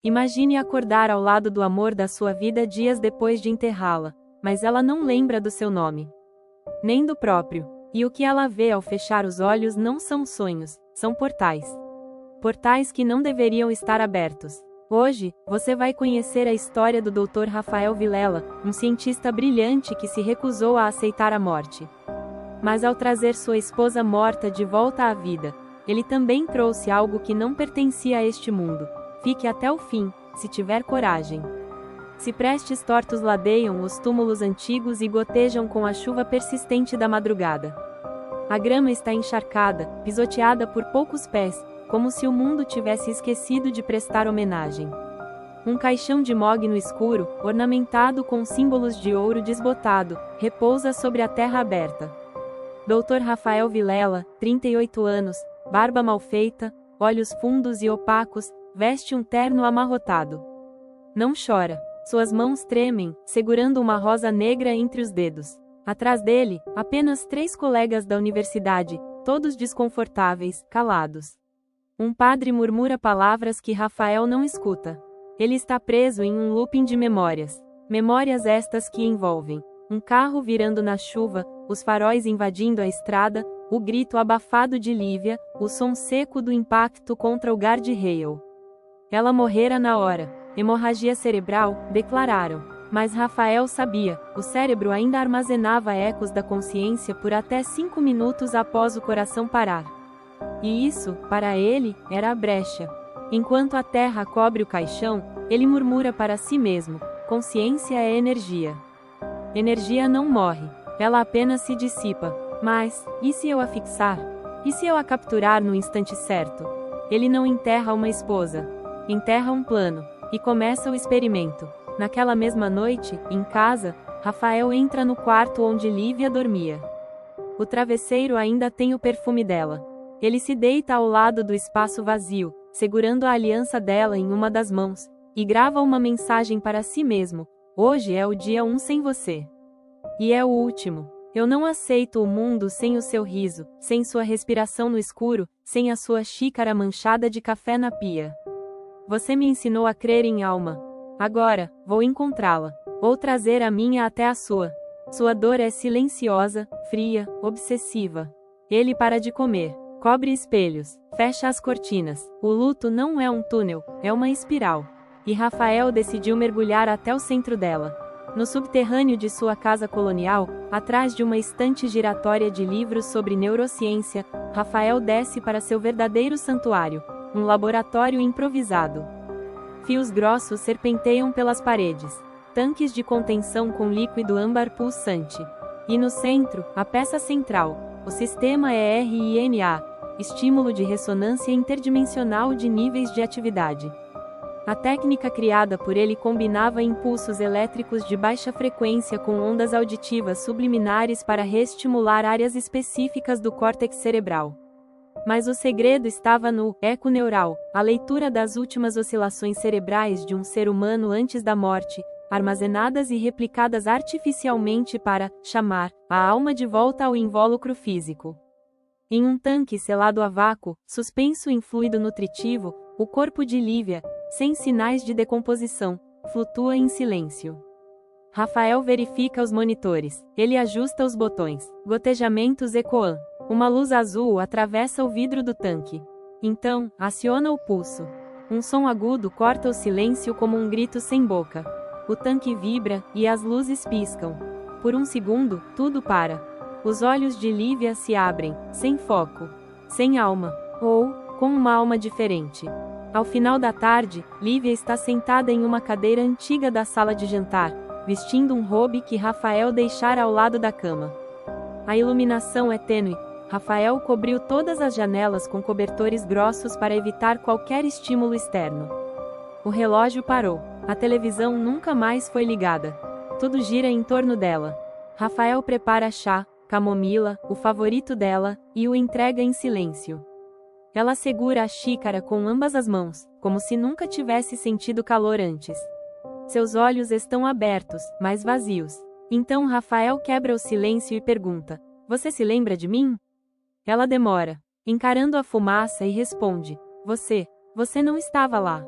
Imagine acordar ao lado do amor da sua vida dias depois de enterrá-la, mas ela não lembra do seu nome, nem do próprio. E o que ela vê ao fechar os olhos não são sonhos, são portais. Portais que não deveriam estar abertos. Hoje, você vai conhecer a história do Dr. Rafael Vilela, um cientista brilhante que se recusou a aceitar a morte. Mas ao trazer sua esposa morta de volta à vida, ele também trouxe algo que não pertencia a este mundo. Fique até o fim, se tiver coragem. Ciprestes tortos ladeiam os túmulos antigos e gotejam com a chuva persistente da madrugada. A grama está encharcada, pisoteada por poucos pés, como se o mundo tivesse esquecido de prestar homenagem. Um caixão de mogno escuro, ornamentado com símbolos de ouro desbotado, repousa sobre a terra aberta. Dr. Rafael Vilela, 38 anos, barba mal feita, olhos fundos e opacos, veste um terno amarrotado. Não chora. Suas mãos tremem, segurando uma rosa negra entre os dedos. Atrás dele, apenas 3 colegas da universidade, todos desconfortáveis, calados. Um padre murmura palavras que Rafael não escuta. Ele está preso em um looping de memórias. Memórias estas que envolvem um carro virando na chuva, os faróis invadindo a estrada, o grito abafado de Lívia, o som seco do impacto contra o guardrail. Ela morrera na hora. Hemorragia cerebral, declararam. Mas Rafael sabia, o cérebro ainda armazenava ecos da consciência por até 5 minutos após o coração parar. E isso, para ele, era a brecha. Enquanto a terra cobre o caixão, ele murmura para si mesmo: consciência é energia. Energia não morre, ela apenas se dissipa. Mas, e se eu a fixar? E se eu a capturar no instante certo? Ele não enterra uma esposa. Enterra um plano. E começa o experimento. Naquela mesma noite, em casa, Rafael entra no quarto onde Lívia dormia. O travesseiro ainda tem o perfume dela. Ele se deita ao lado do espaço vazio, segurando a aliança dela em uma das mãos, e grava uma mensagem para si mesmo: hoje é o dia 1 sem você. E é o último. Eu não aceito o mundo sem o seu riso, sem sua respiração no escuro, sem a sua xícara manchada de café na pia. Você me ensinou a crer em alma. Agora, vou encontrá-la. Vou trazer a minha até a sua. Sua dor é silenciosa, fria, obsessiva. Ele para de comer. Cobre espelhos. Fecha as cortinas. O luto não é um túnel, é uma espiral. E Rafael decidiu mergulhar até o centro dela. No subterrâneo de sua casa colonial, atrás de uma estante giratória de livros sobre neurociência, Rafael desce para seu verdadeiro santuário. Um laboratório improvisado. Fios grossos serpenteiam pelas paredes. Tanques de contenção com líquido âmbar pulsante. E no centro, a peça central. O sistema é RINA, estímulo de ressonância interdimensional de níveis de atividade. A técnica criada por ele combinava impulsos elétricos de baixa frequência com ondas auditivas subliminares para reestimular áreas específicas do córtex cerebral. Mas o segredo estava no eco neural, a leitura das últimas oscilações cerebrais de um ser humano antes da morte, armazenadas e replicadas artificialmente para chamar a alma de volta ao invólucro físico. Em um tanque selado a vácuo, suspenso em fluido nutritivo, o corpo de Lívia, sem sinais de decomposição, flutua em silêncio. Rafael verifica os monitores. Ele ajusta os botões. Gotejamentos ecoam. Uma luz azul atravessa o vidro do tanque. Então, aciona o pulso. Um som agudo corta o silêncio como um grito sem boca. O tanque vibra, e as luzes piscam. Por um segundo, tudo para. Os olhos de Lívia se abrem, sem foco. Sem alma. Ou, com uma alma diferente. Ao final da tarde, Lívia está sentada em uma cadeira antiga da sala de jantar, vestindo um robe que Rafael deixara ao lado da cama. A iluminação é tênue. Rafael cobriu todas as janelas com cobertores grossos para evitar qualquer estímulo externo. O relógio parou. A televisão nunca mais foi ligada. Tudo gira em torno dela. Rafael prepara chá, camomila, o favorito dela, e o entrega em silêncio. Ela segura a xícara com ambas as mãos, como se nunca tivesse sentido calor antes. Seus olhos estão abertos, mas vazios. Então Rafael quebra o silêncio e pergunta: "Você se lembra de mim?" Ela demora, encarando a fumaça e responde: Você não estava lá."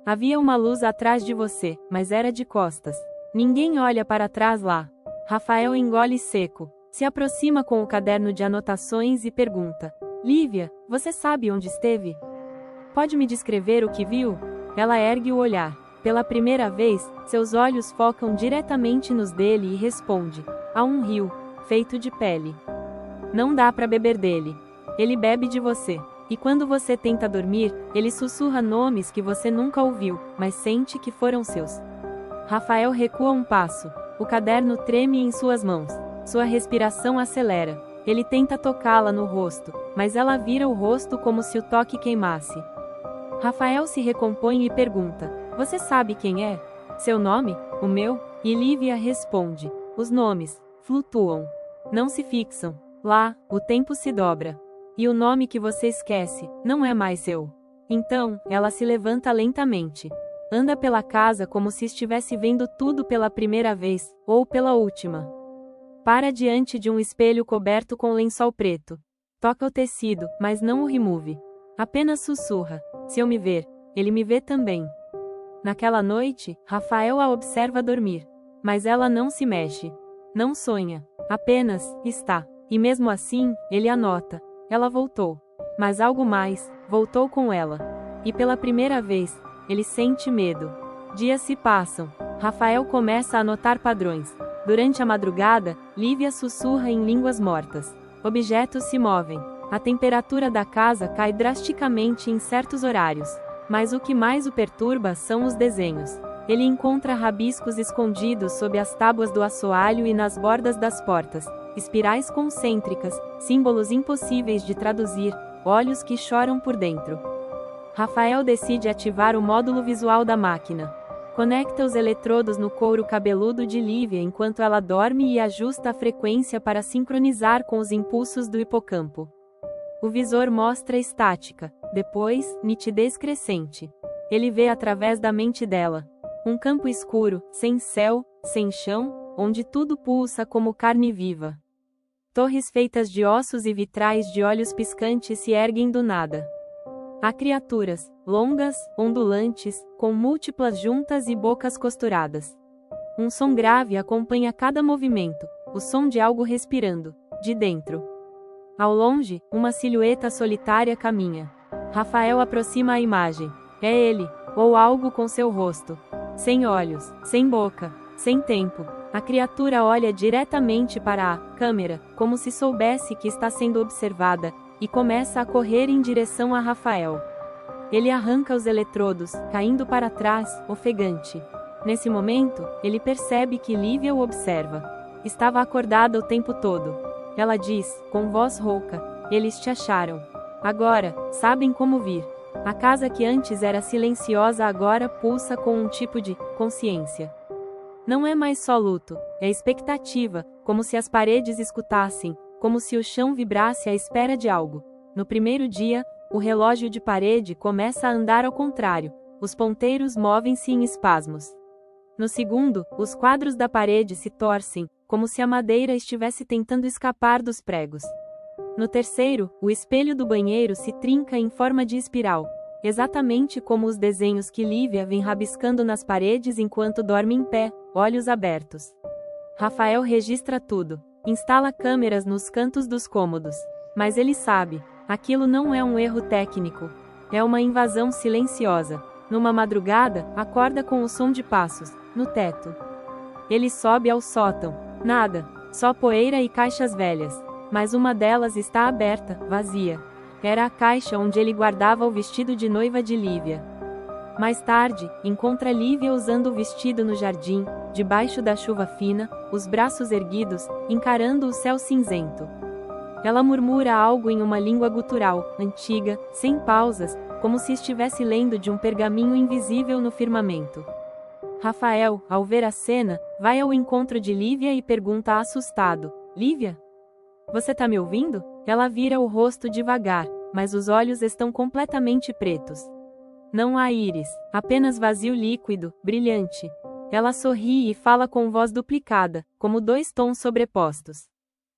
Havia uma luz atrás de você, mas era de costas. Ninguém olha para trás lá. Rafael engole seco. Se aproxima com o caderno de anotações e pergunta: Lívia, você sabe onde esteve? Pode me descrever o que viu? Ela ergue o olhar. Pela primeira vez, seus olhos focam diretamente nos dele e responde: há um rio, feito de pele. Não dá para beber dele. Ele bebe de você. E quando você tenta dormir, ele sussurra nomes que você nunca ouviu, mas sente que foram seus. Rafael recua um passo. O caderno treme em suas mãos. Sua respiração acelera. Ele tenta tocá-la no rosto, mas ela vira o rosto como se o toque queimasse. Rafael se recompõe e pergunta: você sabe quem é? Seu nome? O meu? E Lívia responde: os nomes flutuam. Não se fixam. Lá, o tempo se dobra. E o nome que você esquece, não é mais seu. Então, ela se levanta lentamente. Anda pela casa como se estivesse vendo tudo pela primeira vez, ou pela última. Para diante de um espelho coberto com lençol preto. Toca o tecido, mas não o remove. Apenas sussurra: se eu me ver, ele me vê também. Naquela noite, Rafael a observa dormir. Mas ela não se mexe. Não sonha. Apenas está. E mesmo assim, ele anota. Ela voltou. Mas algo mais, voltou com ela. E pela primeira vez, ele sente medo. Dias se passam. Rafael começa a notar padrões. Durante a madrugada, Lívia sussurra em línguas mortas. Objetos se movem. A temperatura da casa cai drasticamente em certos horários. Mas o que mais o perturba são os desenhos. Ele encontra rabiscos escondidos sob as tábuas do assoalho e nas bordas das portas. Espirais concêntricas, símbolos impossíveis de traduzir, olhos que choram por dentro. Rafael decide ativar o módulo visual da máquina. Conecta os eletrodos no couro cabeludo de Lívia enquanto ela dorme e ajusta a frequência para sincronizar com os impulsos do hipocampo. O visor mostra estática, depois, nitidez crescente. Ele vê através da mente dela. Um campo escuro, sem céu, sem chão, onde tudo pulsa como carne viva. Torres feitas de ossos e vitrais de olhos piscantes se erguem do nada. Há criaturas, longas, ondulantes, com múltiplas juntas e bocas costuradas. Um som grave acompanha cada movimento, o som de algo respirando, de dentro. Ao longe, uma silhueta solitária caminha. Rafael aproxima a imagem. É ele, ou algo com seu rosto. Sem olhos, sem boca, sem tempo. A criatura olha diretamente para a câmera, como se soubesse que está sendo observada, e começa a correr em direção a Rafael. Ele arranca os eletrodos, caindo para trás, ofegante. Nesse momento, ele percebe que Lívia o observa. Estava acordada o tempo todo. Ela diz, com voz rouca: eles te acharam. Agora, sabem como vir. A casa que antes era silenciosa agora pulsa com um tipo de consciência. Não é mais só luto, é expectativa, como se as paredes escutassem, como se o chão vibrasse à espera de algo. No primeiro dia, o relógio de parede começa a andar ao contrário, os ponteiros movem-se em espasmos. No segundo, os quadros da parede se torcem, como se a madeira estivesse tentando escapar dos pregos. No terceiro, o espelho do banheiro se trinca em forma de espiral, exatamente como os desenhos que Lívia vem rabiscando nas paredes enquanto dorme em pé, olhos abertos. Rafael registra tudo. Instala câmeras nos cantos dos cômodos. Mas ele sabe, aquilo não é um erro técnico. É uma invasão silenciosa. Numa madrugada, acorda com o som de passos, no teto. Ele sobe ao sótão. Nada, só poeira e caixas velhas. Mas uma delas está aberta, vazia. Era a caixa onde ele guardava o vestido de noiva de Lívia. Mais tarde, encontra Lívia usando o vestido no jardim, debaixo da chuva fina, os braços erguidos, encarando o céu cinzento. Ela murmura algo em uma língua gutural, antiga, sem pausas, como se estivesse lendo de um pergaminho invisível no firmamento. Rafael, ao ver a cena, vai ao encontro de Lívia e pergunta assustado: Lívia? Você tá me ouvindo? Ela vira o rosto devagar, mas os olhos estão completamente pretos. Não há íris, apenas vazio líquido, brilhante. Ela sorri e fala com voz duplicada, como dois tons sobrepostos.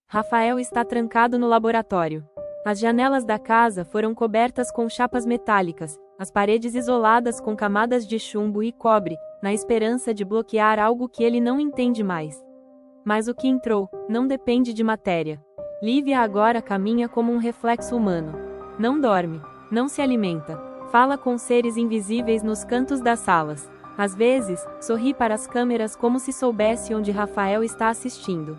Rafael está trancado no laboratório. As janelas da casa foram cobertas com chapas metálicas, as paredes isoladas com camadas de chumbo e cobre, na esperança de bloquear algo que ele não entende mais. Mas o que entrou, não depende de matéria. Lívia agora caminha como um reflexo humano. Não dorme, não se alimenta, fala com seres invisíveis nos cantos das salas. Às vezes, sorri para as câmeras como se soubesse onde Rafael está assistindo.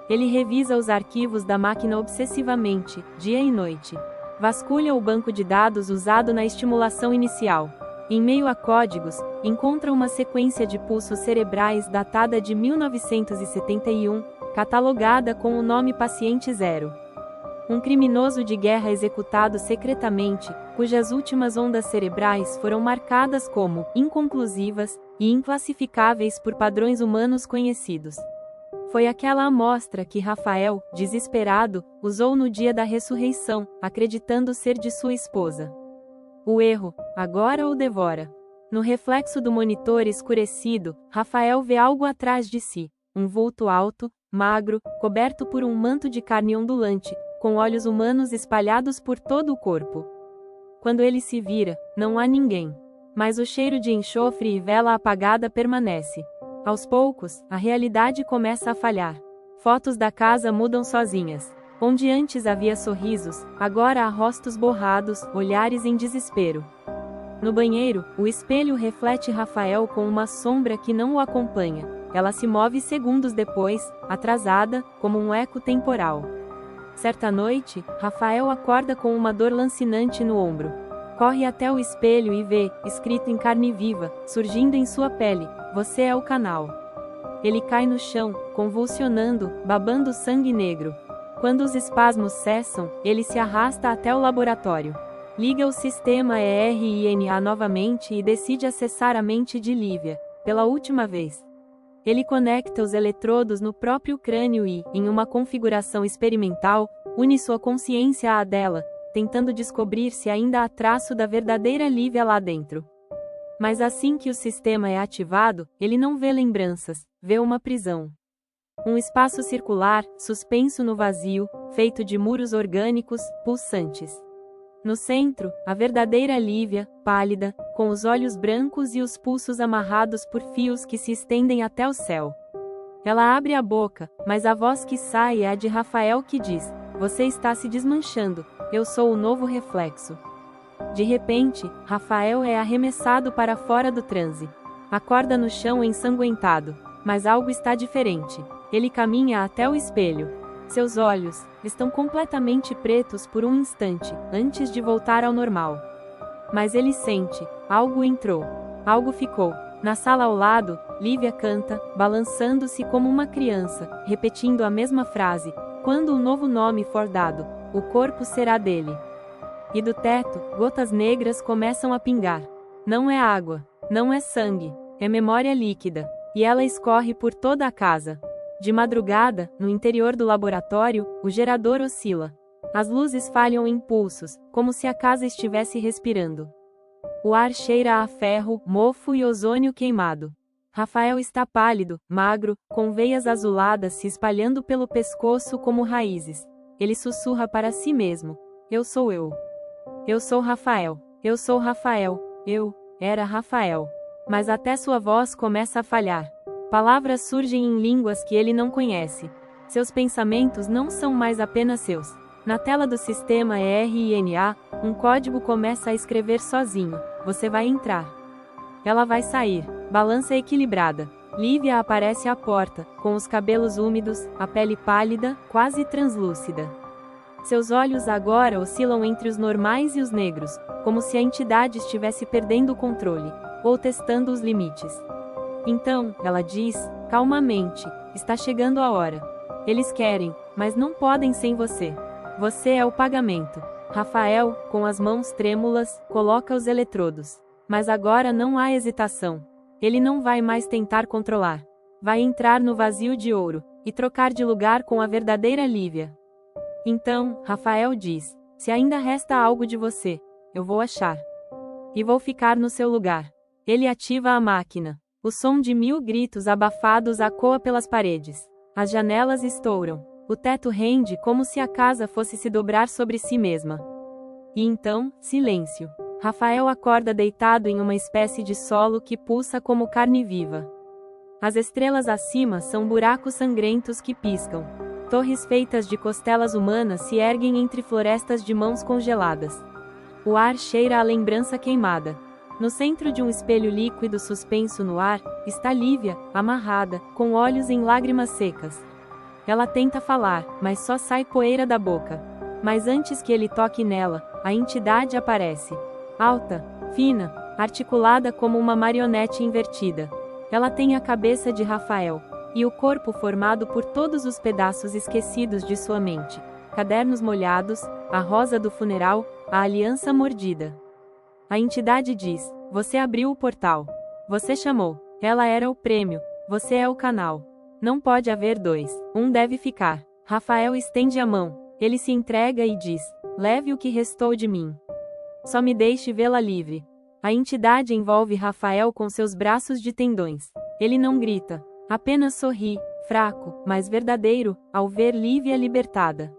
Ele revisa os arquivos da máquina obsessivamente, dia e noite. Vasculha o banco de dados usado na estimulação inicial. Em meio a códigos, encontra uma sequência de pulsos cerebrais datada de 1971, catalogada com o nome Paciente Zero. Um criminoso de guerra executado secretamente, cujas últimas ondas cerebrais foram marcadas como inconclusivas e inclassificáveis por padrões humanos conhecidos. Foi aquela amostra que Rafael, desesperado, usou no dia da ressurreição, acreditando ser de sua esposa. O erro, agora o devora. No reflexo do monitor escurecido, Rafael vê algo atrás de si, um vulto alto, magro, coberto por um manto de carne ondulante, com olhos humanos espalhados por todo o corpo. Quando ele se vira, não há ninguém. Mas o cheiro de enxofre e vela apagada permanece. Aos poucos, a realidade começa a falhar. Fotos da casa mudam sozinhas. Onde antes havia sorrisos, agora há rostos borrados, olhares em desespero. No banheiro, o espelho reflete Rafael com uma sombra que não o acompanha. Ela se move segundos depois, atrasada, como um eco temporal. Certa noite, Rafael acorda com uma dor lancinante no ombro. Corre até o espelho e vê, escrito em carne viva, surgindo em sua pele: "Você é o canal." Ele cai no chão, convulsionando, babando sangue negro. Quando os espasmos cessam, ele se arrasta até o laboratório. Liga o sistema ERINA novamente e decide acessar a mente de Lívia, pela última vez. Ele conecta os eletrodos no próprio crânio e, em uma configuração experimental, une sua consciência à dela, tentando descobrir se ainda há traço da verdadeira Lívia lá dentro. Mas assim que o sistema é ativado, ele não vê lembranças, vê uma prisão. Um espaço circular, suspenso no vazio, feito de muros orgânicos, pulsantes. No centro, a verdadeira Lívia, pálida, com os olhos brancos e os pulsos amarrados por fios que se estendem até o céu. Ela abre a boca, mas a voz que sai é a de Rafael que diz: "Você está se desmanchando, eu sou o novo reflexo." De repente, Rafael é arremessado para fora do transe. Acorda no chão ensanguentado, mas algo está diferente. Ele caminha até o espelho. Seus olhos estão completamente pretos por um instante, antes de voltar ao normal. Mas ele sente: algo entrou. Algo ficou. Na sala ao lado, Lívia canta, balançando-se como uma criança, repetindo a mesma frase: "Quando um novo nome for dado, o corpo será dele." E do teto, gotas negras começam a pingar. Não é água, não é sangue, é memória líquida. E ela escorre por toda a casa. De madrugada, no interior do laboratório, o gerador oscila. As luzes falham em pulsos, como se a casa estivesse respirando. O ar cheira a ferro, mofo e ozônio queimado. Rafael está pálido, magro, com veias azuladas se espalhando pelo pescoço como raízes. Ele sussurra para si mesmo: "Eu sou eu. Eu sou Rafael. Eu sou Rafael. Eu era Rafael." Mas até sua voz começa a falhar. Palavras surgem em línguas que ele não conhece. Seus pensamentos não são mais apenas seus. Na tela do sistema ERINA, um código começa a escrever sozinho: "Você vai entrar." Ela vai sair. Balança equilibrada. Lívia aparece à porta, com os cabelos úmidos, a pele pálida, quase translúcida. Seus olhos agora oscilam entre os normais e os negros, como se a entidade estivesse perdendo o controle, ou testando os limites. Então, ela diz, calmamente: "Está chegando a hora. Eles querem, mas não podem sem você. Você é o pagamento." Rafael, com as mãos trêmulas, coloca os eletrodos. Mas agora não há hesitação. Ele não vai mais tentar controlar. Vai entrar no vazio de ouro, e trocar de lugar com a verdadeira Lívia. Então, Rafael diz: "Se ainda resta algo de você, eu vou achar. E vou ficar no seu lugar." Ele ativa a máquina. O som de 1000 gritos abafados ecoa pelas paredes. As janelas estouram. O teto rende como se a casa fosse se dobrar sobre si mesma. E então, silêncio. Rafael acorda deitado em uma espécie de solo que pulsa como carne viva. As estrelas acima são buracos sangrentos que piscam. Torres feitas de costelas humanas se erguem entre florestas de mãos congeladas. O ar cheira a lembrança queimada. No centro de um espelho líquido suspenso no ar, está Lívia, amarrada, com olhos em lágrimas secas. Ela tenta falar, mas só sai poeira da boca. Mas antes que ele toque nela, a entidade aparece. Alta, fina, articulada como uma marionete invertida. Ela tem a cabeça de Rafael, e o corpo formado por todos os pedaços esquecidos de sua mente. Cadernos molhados, a rosa do funeral, a aliança mordida. A entidade diz: você abriu o portal. Você chamou. Ela era o prêmio. Você é o canal. Não pode haver dois. Um deve ficar. Rafael estende a mão. Ele se entrega e diz: leve o que restou de mim. Só me deixe vê-la livre. A entidade envolve Rafael com seus braços de tendões. Ele não grita. Apenas sorri, fraco, mas verdadeiro, ao ver Lívia libertada.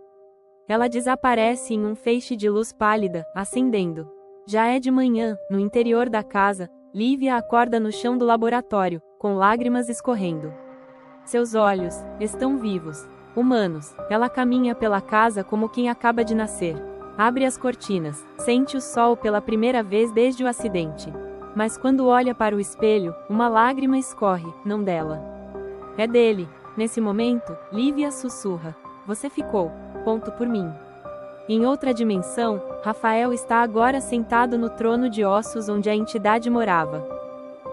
Ela desaparece em um feixe de luz pálida, acendendo. Já é de manhã, no interior da casa, Lívia acorda no chão do laboratório, com lágrimas escorrendo. Seus olhos estão vivos, humanos. Ela caminha pela casa como quem acaba de nascer. Abre as cortinas, sente o sol pela primeira vez desde o acidente. Mas quando olha para o espelho, uma lágrima escorre, não dela. É dele. Nesse momento, Lívia sussurra: você ficou, ponto por mim. Em outra dimensão, Rafael está agora sentado no trono de ossos onde a entidade morava.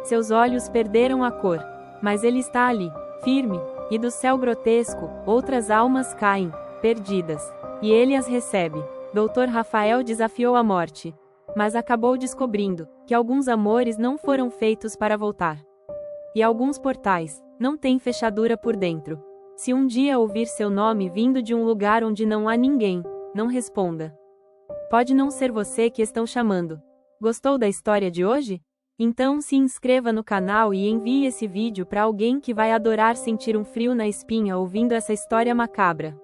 Seus olhos perderam a cor, mas ele está ali, firme, e do céu grotesco, outras almas caem, perdidas. E ele as recebe. Dr. Rafael desafiou a morte, mas acabou descobrindo que alguns amores não foram feitos para voltar. E alguns portais não têm fechadura por dentro. Se um dia ouvir seu nome vindo de um lugar onde não há ninguém, não responda. Pode não ser você que estão chamando. Gostou da história de hoje? Então se inscreva no canal e envie esse vídeo para alguém que vai adorar sentir um frio na espinha ouvindo essa história macabra.